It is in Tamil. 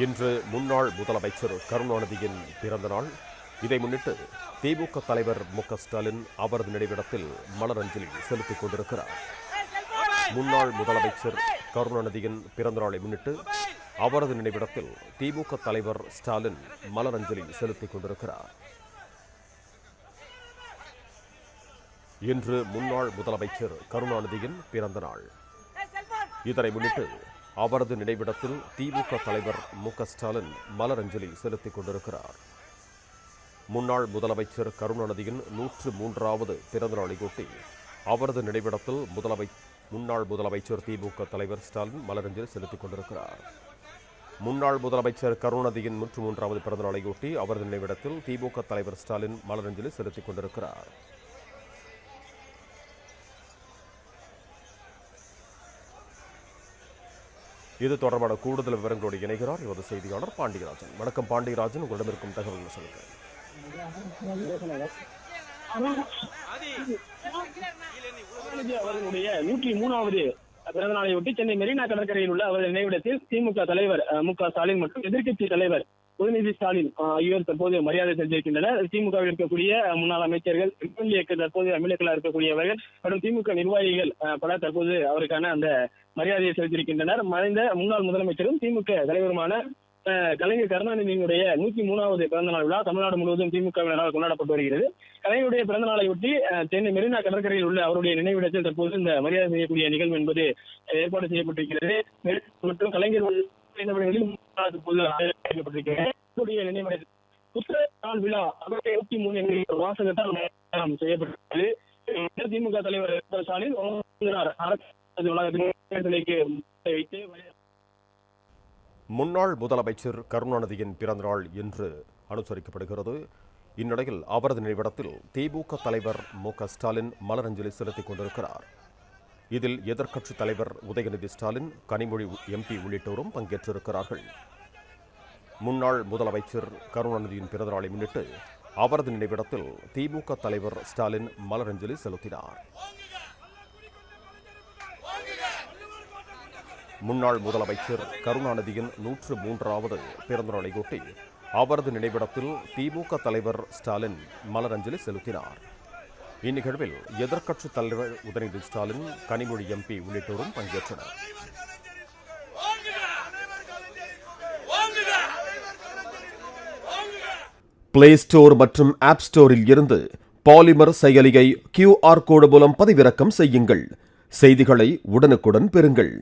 இன்று முன்னாள் முதலமைச்சர் கருணாநிதியின் பிறந்த நாள். இதை முன்னிட்டு திமுக தலைவர் மு.க.ஸ்டாலின் அவரது நினைவிடத்தில் மலரஞ்சலி செலுத்திக் கொண்டிருக்கிறார். முன்னாள் முதலமைச்சர் கருணாநிதியின் பிறந்த நாளை முன்னிட்டு அவரது நினைவிடத்தில் திமுக தலைவர் ஸ்டாலின் மலரஞ்சலி செலுத்திக் கொண்டிருக்கிறார். இன்று முன்னாள் முதலமைச்சர் கருணாநிதியின் பிறந்த நாள். இதனை முன்னிட்டு அவரது நினைவிடத்தில் திமுக தலைவர் மு.க.ஸ்டாலின் மலரஞ்சலி செலுத்திக் கொண்டிருக்கிறார். முன்னாள் முதலமைச்சர் கருணாநிதியின் 103வது பிறந்த நாளையொட்டி அவரது நினைவிடத்தில் முன்னாள் முதலமைச்சர் திமுக தலைவர் ஸ்டாலின் மலரஞ்சலி செலுத்திக் கொண்டிருக்கிறார். முன்னாள் முதலமைச்சர் கருணாநிதியின் 103வது பிறந்த நாளையொட்டி அவரது நினைவிடத்தில் திமுக தலைவர் ஸ்டாலின் மலரஞ்சலி செலுத்திக் கொண்டிருக்கிறார். இது தொடர்பான கூடுதல் விவரங்களோடு இணைகிறார் எமது செய்தியாளர் பாண்டியராஜன். வணக்கம் பாண்டியராஜன், உங்களிடம் இருக்கும் தகவல்கள் சொல்லுங்கள். அவர்களுடைய 103வது பிறந்த நாளையொட்டி சென்னை மெரினா கடற்கரையில் உள்ள அவரது நினைவிடத்தில் திமுக தலைவர் மு.க.ஸ்டாலின் மற்றும் எதிர்க்கட்சி தலைவர் உதயநிதி ஸ்டாலின் ஆகியோர் தற்போது மரியாதை செலுத்தியிருக்கின்றனர். திமுகவில் இருக்கக்கூடிய முன்னாள் அமைச்சர்கள், தற்போது எம்எல்ஏக்களாக இருக்கக்கூடியவர்கள் மற்றும் திமுக நிர்வாகிகள் பல தற்போது அவருக்கான அந்த மரியாதையை செலுத்தியிருக்கின்றனர். மறைந்த முன்னாள் முதலமைச்சரும் திமுக தலைவருமான கலைஞர் கருணாநிதியினுடைய 103வது பிறந்த நாள் விழா தமிழ்நாடு முழுவதும் திமுகவினரால் கொண்டாடப்பட்டு வருகிறது. கலைஞருடைய பிறந்த நாளையொட்டி சென்னை மெரினா கடற்கரையில் உள்ள அவருடைய நினைவிடத்தில் தற்போது இந்த மரியாதை செய்யக்கூடிய நிகழ்வு என்பது ஏற்பாடு செய்யப்பட்டிருக்கிறது. மற்றும் கலைஞர் நாள் விழா 103 என்கிற வாசகத்தால் செய்யப்பட்டது. திமுக தலைவர் ஸ்டாலின் வைத்து முன்னாள் முதலமைச்சர் கருணாநிதியின் பிறந்தநாள் இன்று அனுசரிக்கப்படுகிறது. இந்நிலையில் அவரது நினைவிடத்தில் திமுக தலைவர் மு.க.ஸ்டாலின் மலரஞ்சலி செலுத்திக் கொண்டிருக்கிறார். இதில் எதிர்க்கட்சித் தலைவர் உதயநிதி ஸ்டாலின், கனிமொழி எம்பி உள்ளிட்டோரும் பங்கேற்றிருக்கிறார்கள். முன்னாள் முதலமைச்சர் கருணாநிதியின் பிறந்தநாளை முன்னிட்டு அவரது நினைவிடத்தில் திமுக தலைவர் ஸ்டாலின் மலரஞ்சலி செலுத்தினார். முன்னாள் முதலமைச்சர் கருணாநிதியின் 103வது பிறந்தநாளையொட்டி அவரது நினைவிடத்தில் திமுக தலைவர் ஸ்டாலின் மலரஞ்சலி செலுத்தினார். இந்நிகழ்வில் எதிர்க்கட்சித் தலைவர் உதயநிதி ஸ்டாலின், கனிமொழி எம்பி உள்ளிட்டோரும் பங்கேற்றனர். பிளே ஸ்டோர் மற்றும் ஆப் ஸ்டோரில் இருந்து பாலிமர் செயலியை QR கோடு மூலம் பதிவிறக்கம் செய்யுங்கள். செய்திகளை உடனுக்குடன் பெறுங்கள்.